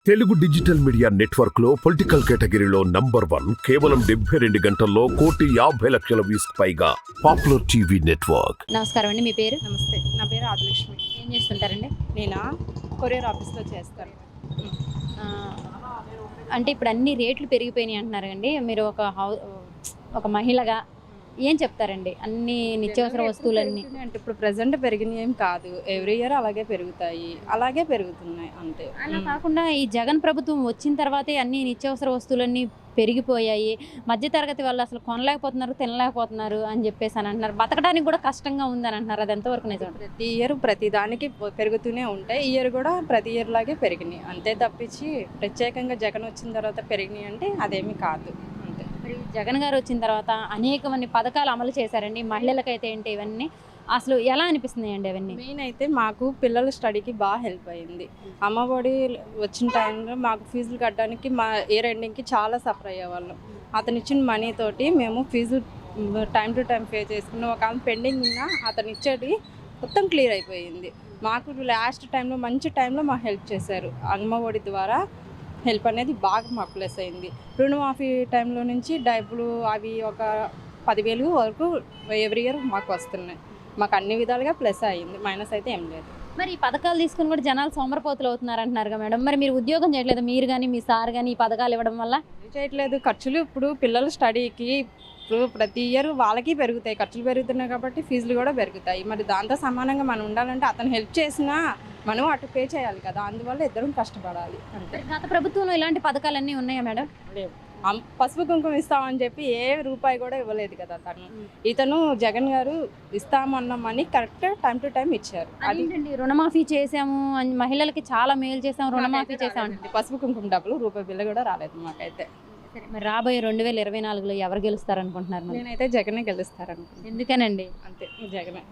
Telugu digital media network లో political కేటగిరీలో number 1 కేవలం 72 గంటల్లో 1,50,00,000 వ్యూస్ పైగా పాపులర్ టీవీ నెట్వర్క్. నమస్కారం అండి, మీ పేరు? నమస్తే, నా పేరు ఆదిలక్ష్మి. ఏం చేస్తుంటారండి? నేనా కొరియర్ ఆఫీస్లో చేస్తాను. ఆ, అంటే ఇప్పుడు అన్ని రేట్లు పెరిగిపోయినాయి అంటున్నారు అండి. మీరు ఒక మహిళగా ఏం చెప్తారండి? అన్ని నిత్యావసర వస్తువులన్నీ అంటే ఇప్పుడు ప్రజెంట్ పెరిగినాయి ఏం కాదు, ఎవ్రీ ఇయర్ అలాగే పెరుగుతాయి, అలాగే పెరుగుతున్నాయి అంతే. అలా కాకుండా ఈ జగన్ ప్రభుత్వం వచ్చిన తర్వాతే అన్ని నిత్యావసర వస్తువులన్నీ పెరిగిపోయాయి, మధ్యతరగతి వాళ్ళు అసలు కొనలేకపోతున్నారు, తినలేకపోతున్నారు అని చెప్పేసి అని అంటున్నారు. బతకడానికి కూడా కష్టంగా ఉందని అంటున్నారు. అది ఎంతవరకు నిజం? ప్రతి ఇయర్ ప్రతి దానికి పెరుగుతూనే ఉంటాయి. ఈ ఇయర్ కూడా ప్రతి ఇయర్ లాగే పెరిగినాయి అంతే తప్పించి ప్రత్యేకంగా జగన్ వచ్చిన తర్వాత పెరిగినాయి అంటే అదేమీ కాదు అంతే. మరి జగన్ గారు వచ్చిన తర్వాత అనేకమంది పథకాలు అమలు చేశారండి. మహిళలకైతే ఏంటి ఇవన్నీ అసలు ఎలా అనిపిస్తున్నాయండి అవన్నీ? మెయిన్ అయితే మాకు పిల్లల స్టడీకి బాగా హెల్ప్ అయింది. అమ్మఒడి వచ్చిన టైంలో మాకు ఫీజులు కట్టడానికి మా ఇయర్ ఎండింగ్కి చాలా సఫర్ అయ్యేవాళ్ళం. అతను ఇచ్చిన మనీ తోటి మేము ఫీజులు టైం టు టైం పే చేసుకున్నాం. ఒక పెండింగ్ ఉన్నా అతను ఇచ్చేది మొత్తం క్లియర్ అయిపోయింది. మాకు లాస్ట్ టైంలో మంచి టైంలో మాకు హెల్ప్ చేశారు. అమ్మఒడి ద్వారా హెల్ప్ అనేది బాగా మాకు ప్లస్ అయింది. రుణమాఫీ టైంలో నుంచి డబ్బులు అవి ఒక 10,000 వరకు ఎవ్రీ ఇయర్ మాకు వస్తున్నాయి. మాకు అన్ని విధాలుగా ప్లస్ అయ్యింది, మైనస్ అయితే ఏం లేదు. మరి ఈ పథకాలు తీసుకుని కూడా జనాలు సోమరపోతులు అవుతున్నారు అంటున్నారుగా మేడం. మరి మీరు ఉద్యోగం చేయట్లేదు, మీరు కానీ మీ సార్ కానీ ఈ పథకాలు ఇవ్వడం వల్ల? చేయట్లేదు. ఖర్చులు ఇప్పుడు పిల్లల స్టడీకి ఇప్పుడు ప్రతి ఇయర్ వాళ్ళకి పెరుగుతాయి, ఖర్చులు పెరుగుతున్నాయి కాబట్టి ఫీజులు కూడా పెరుగుతాయి. మరి దాంతో సమానంగా మనం ఉండాలంటే అతను హెల్ప్ చేసినా మనం అటు పే చేయాలి కదా, అందువల్ల ఇద్దరం కష్టపడాలి అంతే. గత ప్రభుత్వంలో ఇలాంటి పథకాలన్నీ ఉన్నాయా మేడం? లేవు. పసుపు కుంకుమ ఇస్తామని చెప్పి ఏ రూపాయి కూడా ఇవ్వలేదు కదా తను. ఇతను జగన్ గారు ఇస్తామన్న money correct time to time ఇచ్చారు. అదేంటండి, రుణమాఫీ చేసాము, మహిళలకి చాలా మేలు చేసాము, రుణమాఫీ చేసాము. పసుపు కుంకుమ డబ్బులు రూపాయి బిల్ల కూడా రాలేదు మాకైతే. మరి రాబోయే 2024లో ఎవరు గెలుస్తారు అనుకుంటున్నారు? నేనైతే జగనే గెలుస్తారనుకుంటున్నాను. ఎందుకనండి? అంతే, జగనే.